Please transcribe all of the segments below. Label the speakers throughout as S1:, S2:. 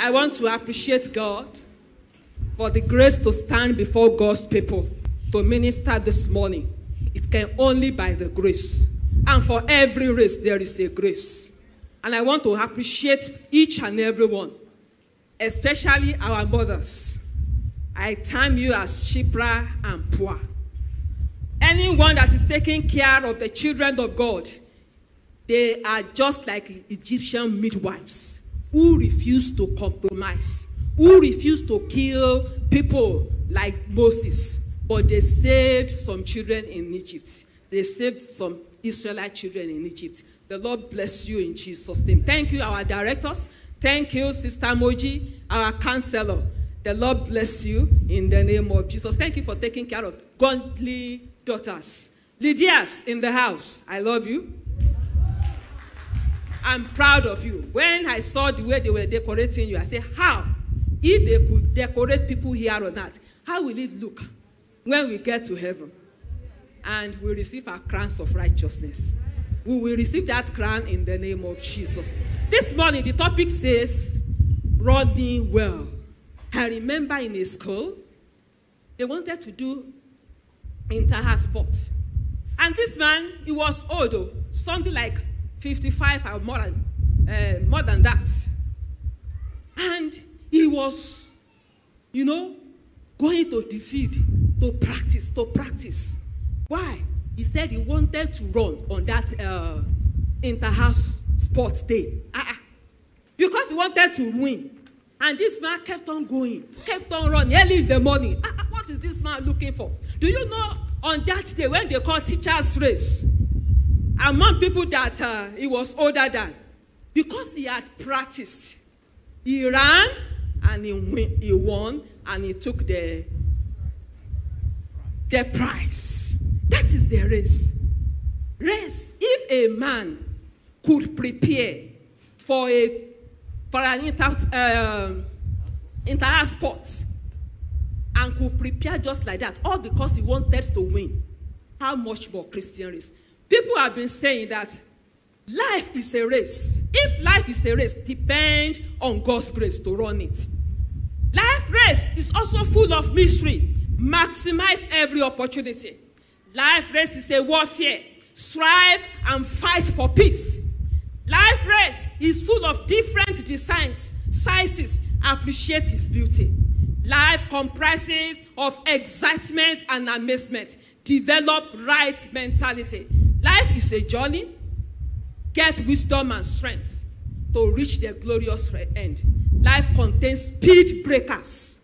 S1: I want to appreciate God for the grace to stand before God's people to minister this morning. It can only by the grace. And for every race, there is a grace. And I want to appreciate each and every one, especially our mothers. I term you as Shipra and Pua. Anyone that is taking care of the children of God, they are just like Egyptian midwives who refuse to compromise, who refuse to kill people like Moses. But they saved some children in Egypt. They saved some Israelite children in Egypt. The Lord bless you in Jesus' name. Thank you, our directors. Thank you, Sister Moji, our counselor. The Lord bless you in the name of Jesus. Thank you for taking care of godly daughters. Lydia's in the house. I love you. I'm proud of you. When I saw the way they were decorating you, I said, how? If they could decorate people here on earth, how will it look when we get to heaven? And we receive our crowns of righteousness. We will receive that crown in the name of Jesus. This morning, the topic says, running well. I remember in a school, they wanted to do inter-house sports. And this man, he was old, something like 55 or more than that. And he was, going to the field to practice. Why? He said he wanted to run on that inter-house sports day. Because he wanted to win. And this man kept on going, kept on running early in the morning. What is this man looking for? Do you know on that day when they call teacher's race, among people that he was older than, because he had practiced, he ran and he won and he took the prize. That is the race. Race. If a man could prepare for an inter-house sport and could prepare just like that, all because he wanted to win, how much more Christian race? People have been saying that life is a race. If life is a race, depend on God's grace to run it. Life race is also full of mystery. Maximize every opportunity. Life race is a warfare. Strive and fight for peace. Life race is full of different designs, sizes. Appreciate its beauty. Life comprises of excitement and amazement. Develop right mentality. Life is a journey. Get wisdom and strength to reach the glorious end. Life contains speed breakers.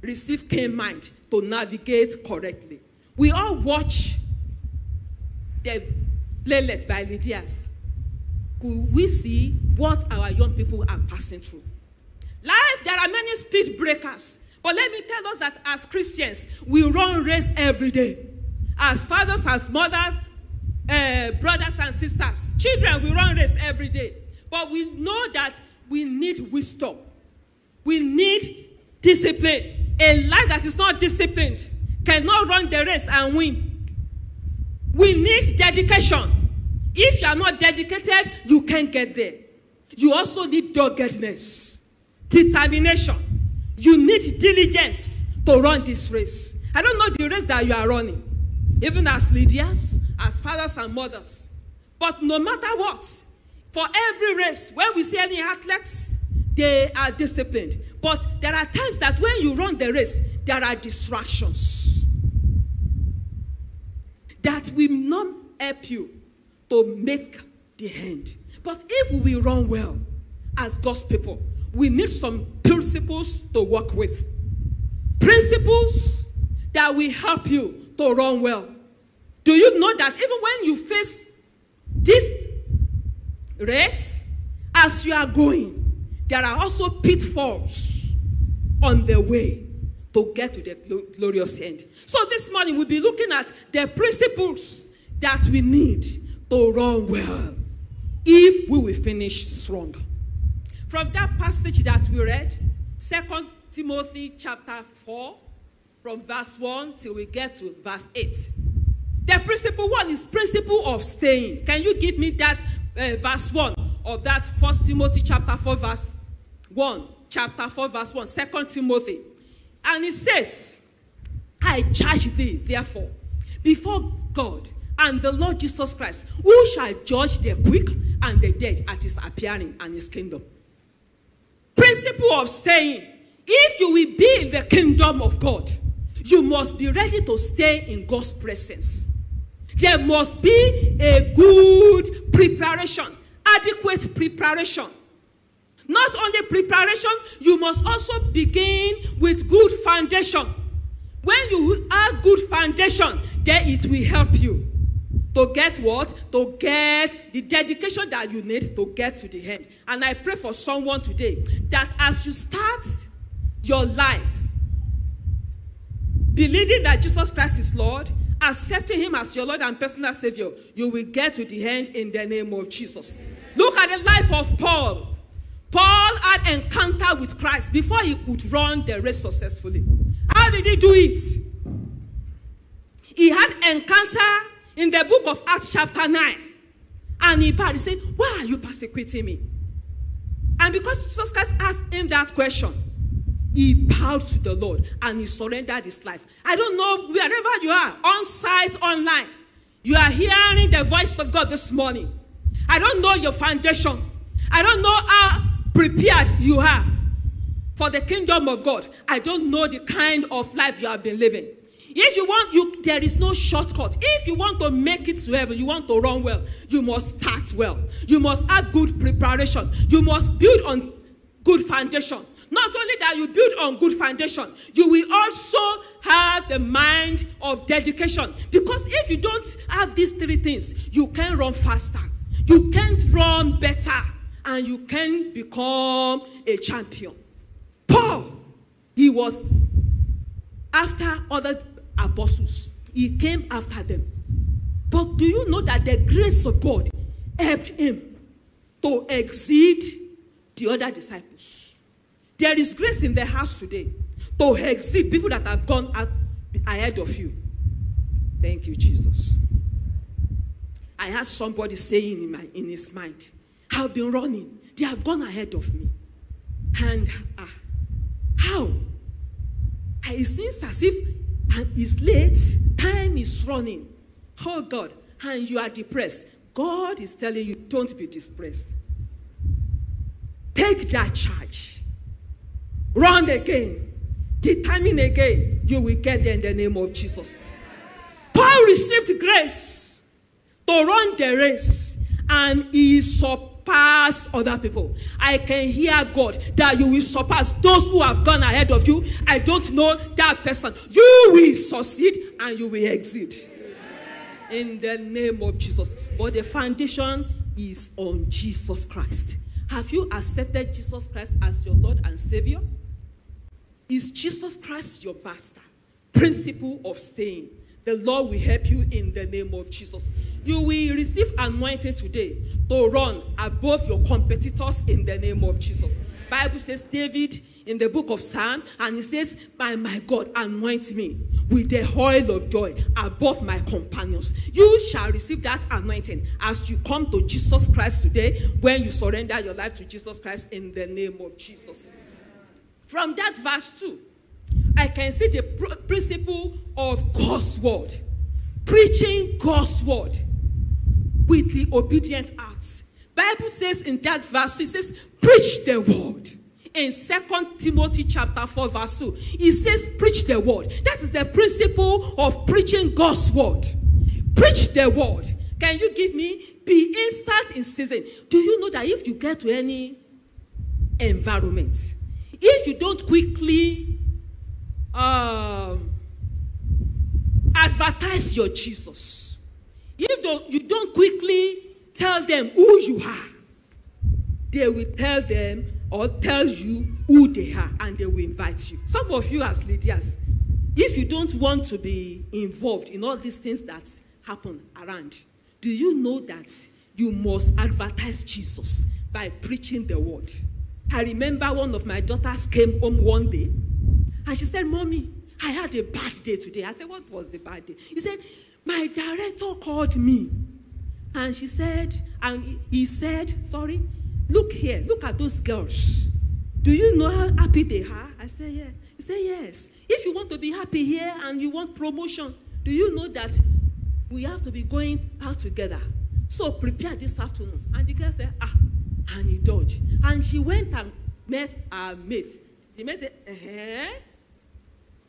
S1: Receive keen mind to navigate correctly. We all watch the playlet by Lydia's. Could we see what our young people are passing through? Life, there are many speed breakers. But let me tell us that as Christians, we run race every day. As fathers, as mothers, brothers and sisters, children, we run race every day. But we know that we need wisdom. We need discipline. A life that is not disciplined cannot run the race and win. We need dedication. If you are not dedicated, you can't get there. You also need doggedness, determination. You need diligence to run this race. I don't know the race that you are running, even as leaders, as fathers and mothers. But no matter what, for every race, when we see any athletes, they are disciplined. But there are times that when you run the race, there are distractions that will not help you to make the end. But if we run well as God's people, we need some principles to work with. Principles that will help you to run well. Do you know that even when you face this race, as you are going, there are also pitfalls on the way to get to the glorious end. So this morning we'll be looking at the principles that we need to run well if we will finish strong. From that passage that we read, 2 Timothy chapter 4, from verse 1 till we get to verse 8. The principle 1 is principle of staying. Can you give me that verse 1 of that 1 Timothy chapter 4 verse 1? chapter 4, verse 1, 2 Timothy. And it says, I charge thee, therefore, before God and the Lord Jesus Christ, who shall judge the quick and the dead at his appearing and his kingdom. Principle of staying. If you will be in the kingdom of God, you must be ready to stay in God's presence. There must be a good preparation, adequate preparation. Not only preparation, you must also begin with good foundation. When you have good foundation, then it will help you to get what? To get the dedication that you need to get to the end. And I pray for someone today that as you start your life, believing that Jesus Christ is Lord, accepting him as your Lord and personal Savior, you will get to the end in the name of Jesus. Look at the life of Paul. Paul had encounter with Christ before he could run the race successfully. How did he do it? He had encounter in the book of Acts chapter 9. And he said, why are you persecuting me? And because Jesus Christ asked him that question, he bowed to the Lord and he surrendered his life. I don't know, wherever you are, on site, online, you are hearing the voice of God this morning. I don't know your foundation. I don't know how prepared you are for the kingdom of God. I don't know the kind of life you have been living. If you want, there is no shortcut. If you want to make it to heaven, you want to run well, you must start well. You must have good preparation. You must build on good foundation. Not only that you build on good foundation, you will also have the mind of dedication. Because if you don't have these three things, you can run faster, you can't run better, and you can become a champion. Paul, he was after other apostles. He came after them. But do you know that the grace of God helped him to exceed the other disciples? There is grace in the house today to exceed people that have gone out ahead of you. Thank you, Jesus. I had somebody saying in his mind, I've been running. They have gone ahead of me. And how? It seems as if it's late. Time is running. Oh God. And you are depressed. God is telling you, don't be depressed. Take that charge. Run again. Determine again. You will get there in the name of Jesus. Paul received grace to run the race, and he surpassed other people. I can hear God that you will surpass those who have gone ahead of you. I don't know that person. You will succeed and you will exceed. In the name of Jesus. But the foundation is on Jesus Christ. Have you accepted Jesus Christ as your Lord and Savior? Is Jesus Christ your master? Principle of staying. The Lord will help you in the name of Jesus. You will receive anointing today to run above your competitors in the name of Jesus. Bible says David in the book of Psalm, and he says, my God, anoint me with the oil of joy above my companions. You shall receive that anointing as you come to Jesus Christ today, when you surrender your life to Jesus Christ in the name of Jesus. From that verse 2, I can see the principle of God's word. Preaching God's word with the obedient heart. Bible says in that verse, it says, preach the word. In 2 Timothy chapter 4 verse 2, it says, preach the word. That is the principle of preaching God's word. Preach the word. Can you give me? Be instant in season. Do you know that if you get to any environment, if you don't quickly advertise your Jesus, if you don't quickly tell them who you are, they will tell them or tell you who they are, and they will invite you. Some of you as leaders, if you don't want to be involved in all these things that happen around, do you know that you must advertise Jesus by preaching the word? I remember one of my daughters came home one day, and she said, Mommy, I had a bad day today. I said, what was the bad day? He said, my director called me. And she said, and he said, sorry, look here, look at those girls. Do you know how happy they are? I said, yeah. He said, yes. If you want to be happy here and you want promotion, do you know that we have to be going out together? So prepare this afternoon. And the girl said, and he dodged. And she went and met her mate. The mate said,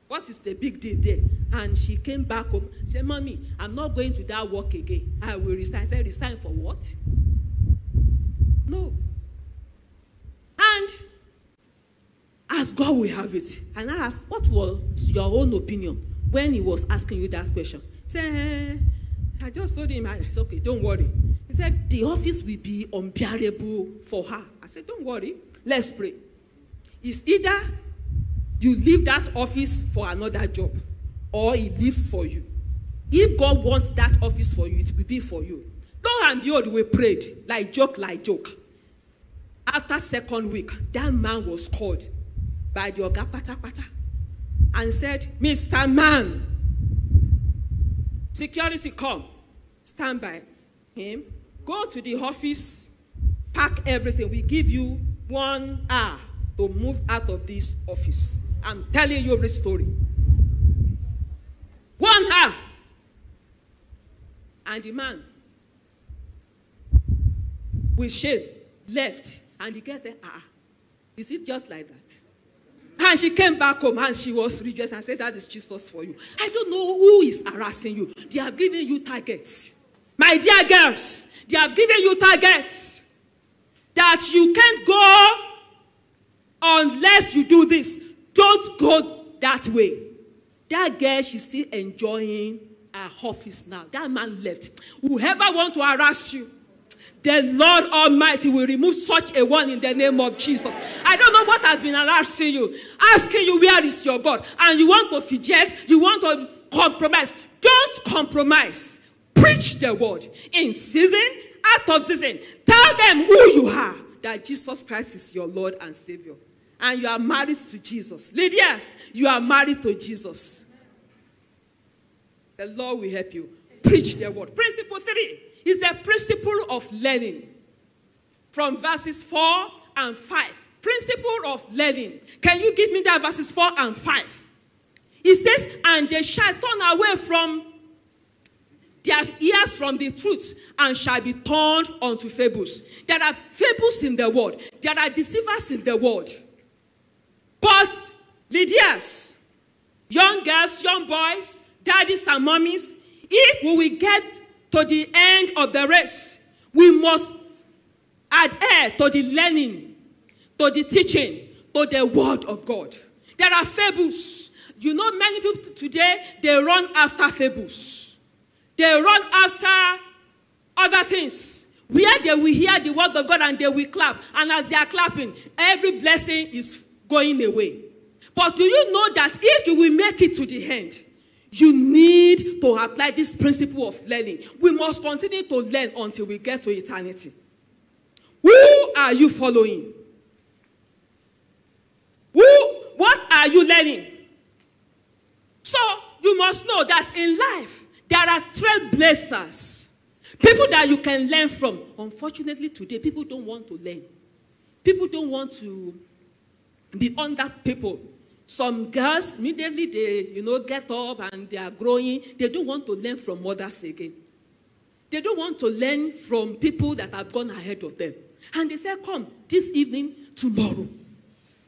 S1: what is the big deal there? And she came back home. She said, Mommy, I'm not going to that work again. I will resign. I said, resign for what? No. And as God will have it. And I asked, what was your own opinion when he was asking you that question? He said, I just told him, I said, okay, don't worry. He said, the office will be unbearable for her. I said, don't worry, let's pray. It's either you leave that office for another job, or he leaves for you. If God wants that office for you, it will be for you. Lo and behold, we prayed, like joke. After 2nd week, that man was called by the Oga Pata and said, Mr. Man, security come, stand by him, go to the office, pack everything. We give you 1 hour to move out of this office. I'm telling you this story. 1 hour. And the man, with shame, left. And the girl said, is it just like that? And she came back home and she was rejoiced and said, that is Jesus for you. I don't know who is harassing you. They have given you targets. My dear girls, they have given you targets that you can't go unless you do this. Don't go that way. That girl, she's still enjoying her office now. That man left. Whoever wants to harass you, the Lord Almighty will remove such a one in the name of Jesus. I don't know what has been harassing you, asking you where is your God, and you want to fidget, you want to compromise. Don't compromise. Preach the word in season, out of season. Tell them who you are, that Jesus Christ is your Lord and Savior. And you are married to Jesus. Lydias, you are married to Jesus. The Lord will help you. Preach the word. Principle 3 is the principle of learning. From verses 4 and 5. Principle of learning. Can you give me that verses 4 and 5? It says, and they shall turn away from their ears from the truth and shall be turned unto fables. There are fables in the world. There are deceivers in the world. But, Lydias, young girls, young boys, daddies and mommies, if we will get to the end of the race, we must adhere to the learning, to the teaching, to the word of God. There are fables. You know, many people today, they run after fables. They run after other things, where they will hear the word of God and they will clap. And as they are clapping, every blessing is going away. But do you know that if you will make it to the end, you need to apply this principle of learning. We must continue to learn until we get to eternity. Who are you following? What are you learning? So you must know that in life, there are trailblazers. People that you can learn from. Unfortunately, today, people don't want to learn. People don't want to be under people. Some girls, immediately they, get up and they are growing. They don't want to learn from mothers again. They don't want to learn from people that have gone ahead of them. And they say, come, this evening, tomorrow.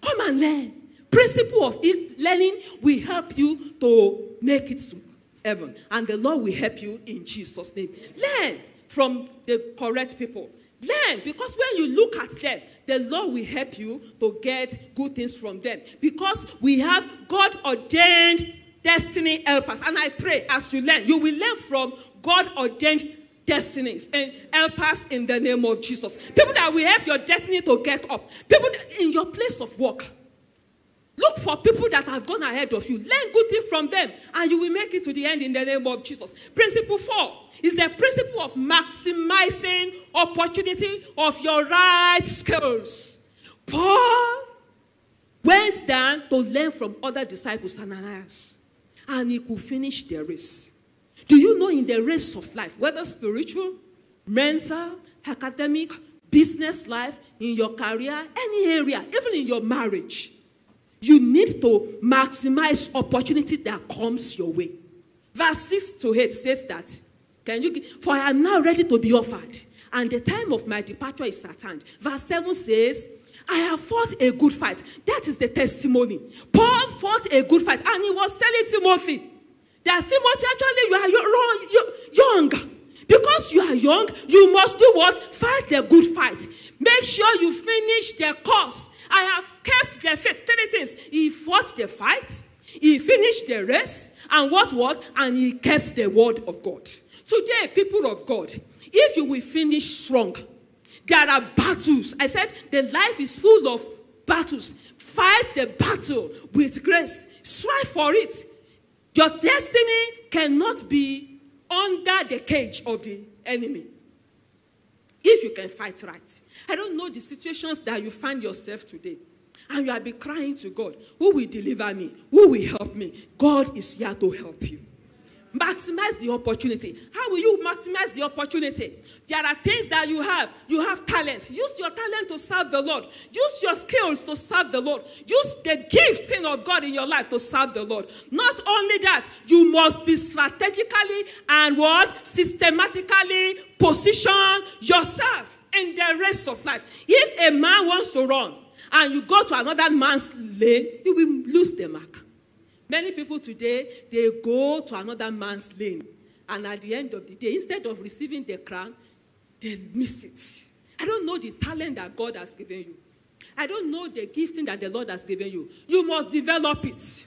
S1: Come and learn. Principle of learning will help you to make it to heaven. And the Lord will help you in Jesus' name. Learn from the correct people. Learn, because when you look at them, the Lord will help you to get good things from them. Because we have God-ordained destiny helpers. And I pray as you learn, you will learn from God-ordained destinies and helpers in the name of Jesus. People that will help your destiny to get up. People that, in your place of work. Look for people that have gone ahead of you. Learn good things from them, and you will make it to the end in the name of Jesus. Principle 4 is the principle of maximizing opportunity of your right skills. Paul went down to learn from other disciples, Ananias, and he could finish the race. Do you know in the race of life, whether spiritual, mental, academic, business life, in your career, any area, even in your marriage. You need to maximize opportunity that comes your way. Verse 6 to 8 says that, for I am now ready to be offered, and the time of my departure is at hand. Verse 7 says, I have fought a good fight. That is the testimony. Paul fought a good fight, and he was telling Timothy that Timothy, actually you are young. Because you are young, you must do what? Fight the good fight. Make sure you finish the course. I have kept the faith. 3 things. He fought the fight, he finished the race, and what? And he kept the word of God. Today, people of God, if you will finish strong, there are battles. I said the life is full of battles. Fight the battle with grace. Strive for it. Your destiny cannot be under the cage of the enemy. If you can fight right. I don't know the situations that you find yourself today. And you have been crying to God. Who will deliver me? Who will help me? God is here to help you. Maximize the opportunity. How will you maximize the opportunity? There are things that you have. You have talent. Use your talent to serve the Lord. Use your skills to serve the Lord. Use the gifting of God in your life to serve the Lord. Not only that, you must be strategically and systematically position yourself in the race of life. If a man wants to run and you go to another man's lane, you will lose the mark. Many people today, they go to another man's lane. And at the end of the day, instead of receiving the crown, they missed it. I don't know the talent that God has given you. I don't know the gifting that the Lord has given you. You must develop it.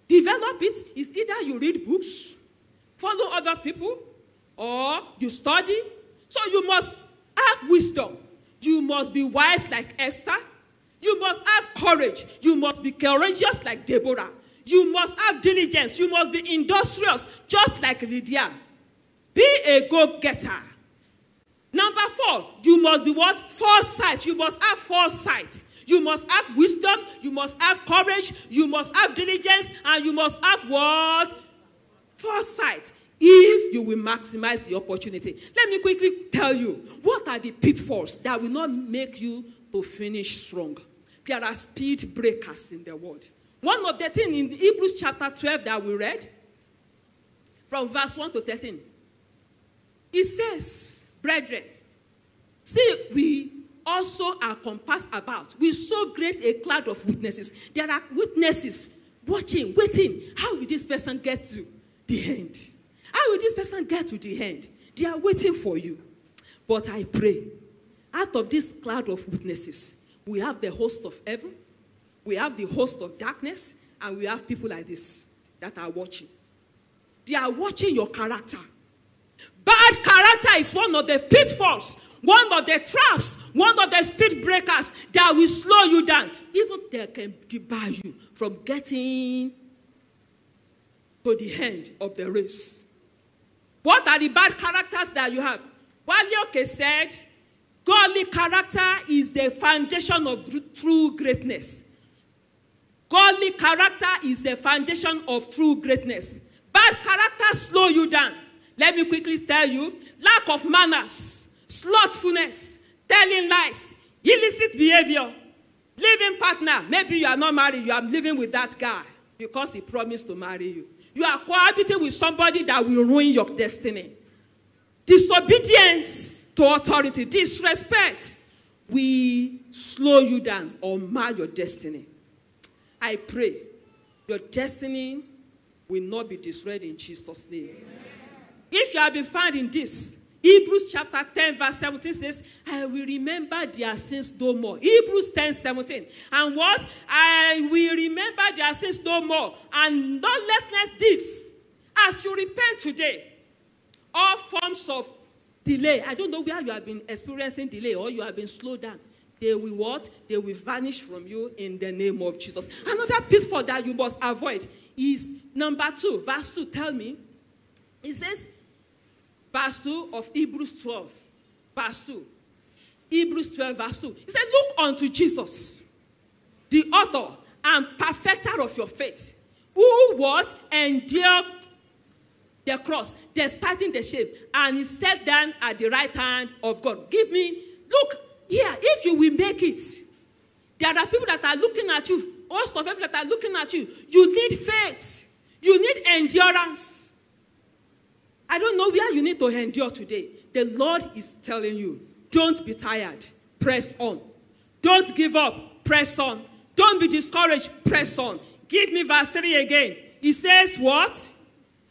S1: Develop it is either you read books, follow other people, or you study. So you must have wisdom. You must be wise like Esther. You must have courage. You must be courageous like Deborah. You must have diligence. You must be industrious, just like Lydia. Be a go-getter. Number 4, you must be what? Foresight. You must have foresight. You must have wisdom. You must have courage. You must have diligence. And you must have what? Foresight. If you will maximize the opportunity. Let me quickly tell you, what are the pitfalls that will not make you to finish strong? There are speed breakers in the world. One of the things in Hebrews chapter 12 that we read, from verse 1 to 13, it says, brethren, see, we also are compassed about with so great a cloud of witnesses. There are witnesses watching, waiting. How will this person get to the end? How will this person get to the end? They are waiting for you. But I pray, out of this cloud of witnesses, we have the host of heaven, we have the host of darkness, and we have people like this that are watching. They are watching your character. Bad character is one of the pitfalls, one of the traps, one of the speed breakers that will slow you down. Even they can debar you from getting to the end of the race. What are the bad characters that you have? Walioke said, godly character is the foundation of true greatness. Godly character is the foundation of true greatness. Bad character slow you down. Let me quickly tell you, lack of manners, slothfulness, telling lies, illicit behavior, living partner. Maybe you are not married, you are living with that guy because he promised to marry you. You are cohabiting with somebody that will ruin your destiny. Disobedience to authority, disrespect will slow you down or mar your destiny. I pray your destiny will not be destroyed in Jesus' name. Amen. If you have been found in this, Hebrews chapter 10 verse 17 says, I will remember their sins no more. Hebrews 10:17. And what? I will remember their sins no more. And lawlessness deeds. As you repent today, all forms of delay. I don't know where you have been experiencing delay or you have been slowed down. They will what? They will vanish from you in the name of Jesus. Another pitfall that you must avoid is number 2. Verse 2, tell me. It says, verse 2 of Hebrews 12. Verse 2. Hebrews 12, verse 2. It said, look unto Jesus, the author and perfecter of your faith, who what? Endured the cross, despising the shame, and he sat down at the right hand of God. Look Yeah, if you will make it, there are people that are looking at you, hosts of people that are looking at you. You need faith. You need endurance. I don't know where you need to endure today. The Lord is telling you, don't be tired. Press on. Don't give up. Press on. Don't be discouraged. Press on. Give me verse 3 again. He says what?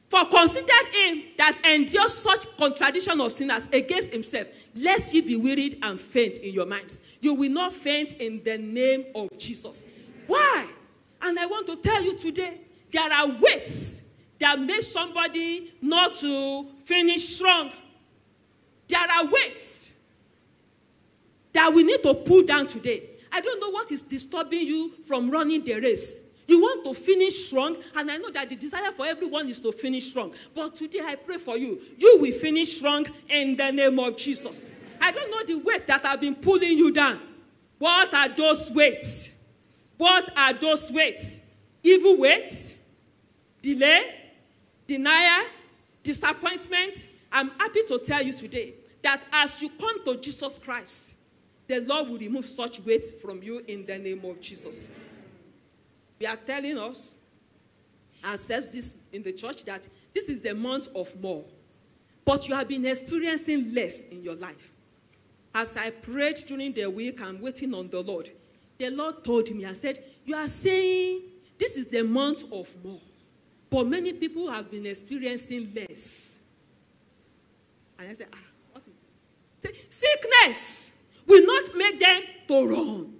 S1: For consider him that endures such contradiction of sinners against himself, lest ye be wearied and faint in your minds. You will not faint in the name of Jesus. Why? And I want to tell you today, there are weights that make somebody not to finish strong. There are weights that we need to pull down today. I don't know what is disturbing you from running the race. You want to finish strong, and I know that the desire for everyone is to finish strong. But today I pray for you. You will finish strong in the name of Jesus. I don't know the weights that have been pulling you down. What are those weights? What are those weights? Evil weights? Delay? Denial? Disappointment? I'm happy to tell you today that as you come to Jesus Christ, the Lord will remove such weights from you in the name of Jesus. We are telling us, and says this in the church, that this is the month of more. But you have been experiencing less in your life. As I prayed during the week and waiting on the Lord told me, I said, you are saying this is the month of more. But many people have been experiencing less. And I said, what is it? Sickness will not make them to run.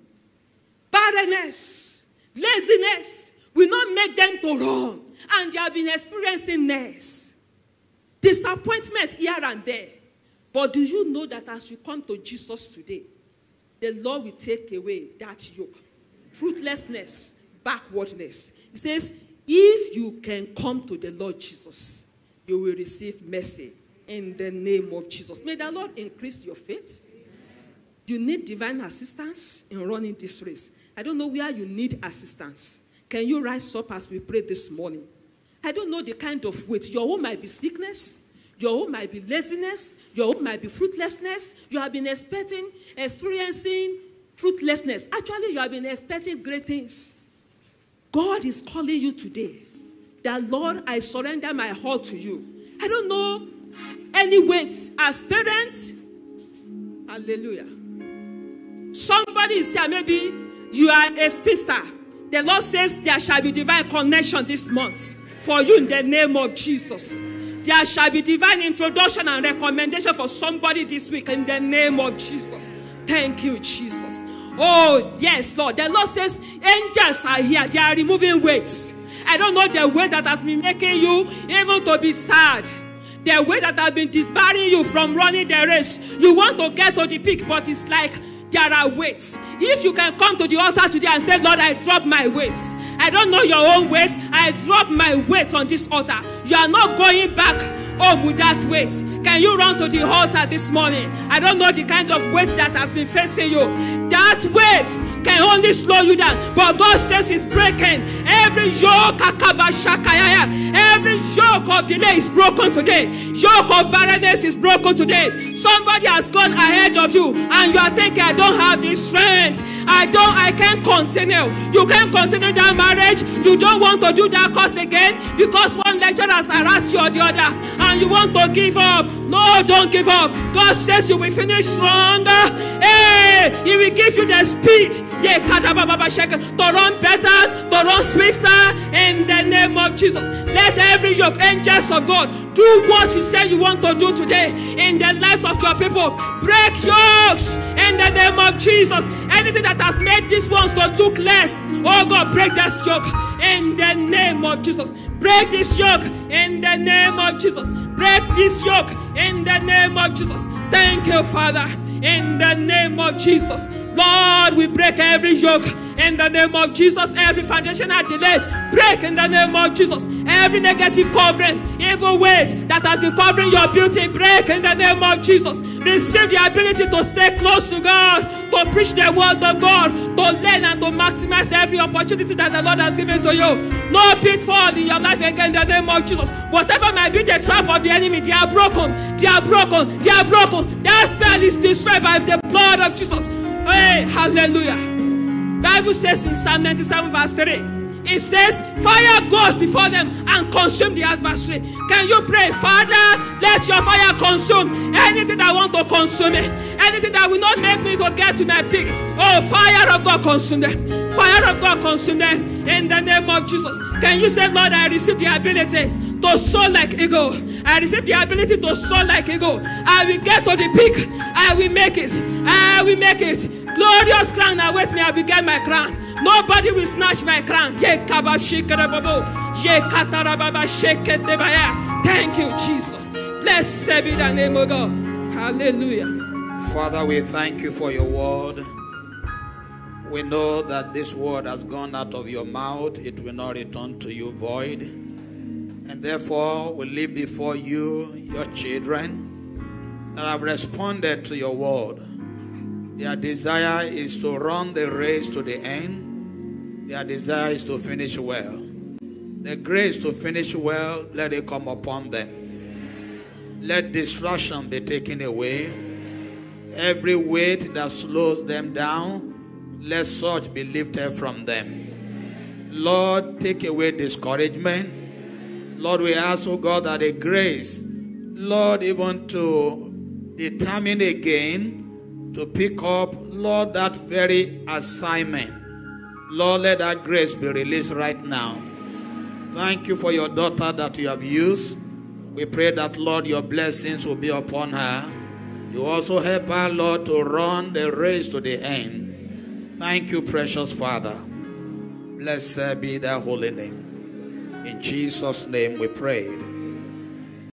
S1: Barrenness, laziness will not make them to run. And they have been experiencing less. Disappointment here and there. But do you know that as you come to Jesus today, the Lord will take away that yoke, fruitlessness, backwardness. He says, if you can come to the Lord Jesus, you will receive mercy in the name of Jesus. May the Lord increase your faith. You need divine assistance in running this race. I don't know where you need assistance. Can you rise up as we pray this morning? I don't know the kind of weight. Your own might be sickness. Your own might be laziness. Your own might be fruitlessness. You have been experiencing fruitlessness. Actually, you have been expecting great things. God is calling you today. That, Lord, I surrender my heart to you. I don't know any weight as parents. Hallelujah. Somebody is here, maybe you are a spinster. The Lord says there shall be divine connection this month for you in the name of Jesus. There shall be divine introduction and recommendation for somebody this week in the name of Jesus. Thank you, Jesus. Oh, yes, Lord. The Lord says angels are here. They are removing weights. I don't know the weight that has been making you even to be sad. The weight that has been debarring you from running the race. You want to get to the peak, but it's like there are weights. If you can come to the altar today and say, Lord, I drop my weights. I don't know your own weight. I drop my weights on this altar. You are not going back home with that weight. Can you run to the altar this morning? I don't know the kind of weight that has been facing you. That weight can only slow you down. But God says He's breaking every yoke. Every yoke of delay is broken today. Yoke of barrenness is broken today. Somebody has gone ahead of you and you are thinking, I don't have this strength. I can't continue. You can't continue that marriage. You don't want to do that course again because one lecturer has harassed you or the other and you want to give up. No, don't give up. God says you will finish stronger. Hey, He will give you the speed. To run better, to run swifter in the name of Jesus. Let every yoke, angels of God, do what you say you want to do today in the lives of your people. Break yokes in the name of Jesus. Anything that has made these ones to look less, oh God, break this yoke in the name of Jesus. Break this yoke in the name of Jesus. Break this yoke in the name of Jesus. Thank you, Father, in the name of Jesus. Lord, we break every yoke in the name of Jesus. Every foundational delay, break in the name of Jesus. Every negative covering, evil weight that has been covering your beauty, break in the name of Jesus. Receive the ability to stay close to God, to preach the word of God, to learn and to maximize every opportunity that the Lord has given to you. No pitfall in your life again in the name of Jesus. Whatever might be the trap of the enemy, they are broken. They are broken. They are broken. That spell is destroyed by the blood of Jesus. Hey, hallelujah. Bible says in Psalm 97 verse 3. It says, fire goes before them and consume the adversary. Can you pray, Father, let your fire consume anything that want to consume me, anything that will not make me to get to my peak. Oh, fire of God consume them. Fire of God consume them in the name of Jesus. Can you say, Lord, I receive the ability to soar like eagle. I receive the ability to soar like eagle. I will get to the peak. I will make it. I will make it. Glorious crown awaits me. I will get my crown. Nobody will snatch my crown. Thank you, Jesus. Blessed be the name of God. Hallelujah.
S2: Father, we thank you for your word. We know that this word has gone out of your mouth. It will not return to you void. And therefore, we leave before you your children that have responded to your word. Their desire is to run the race to the end. Their desire is to finish well. The grace to finish well, let it come upon them. Let distraction be taken away. Every weight that slows them down, let such be lifted from them. Lord, take away discouragement. Lord, we ask, oh God, that the grace, Lord, even to determine again, to pick up, Lord, that very assignment. Lord, let that grace be released right now. Thank you for your daughter that you have used. We pray that, Lord, your blessings will be upon her. You also help her, Lord, to run the race to the end. Thank you, precious Father. Blessed be thy holy name. In Jesus' name we pray.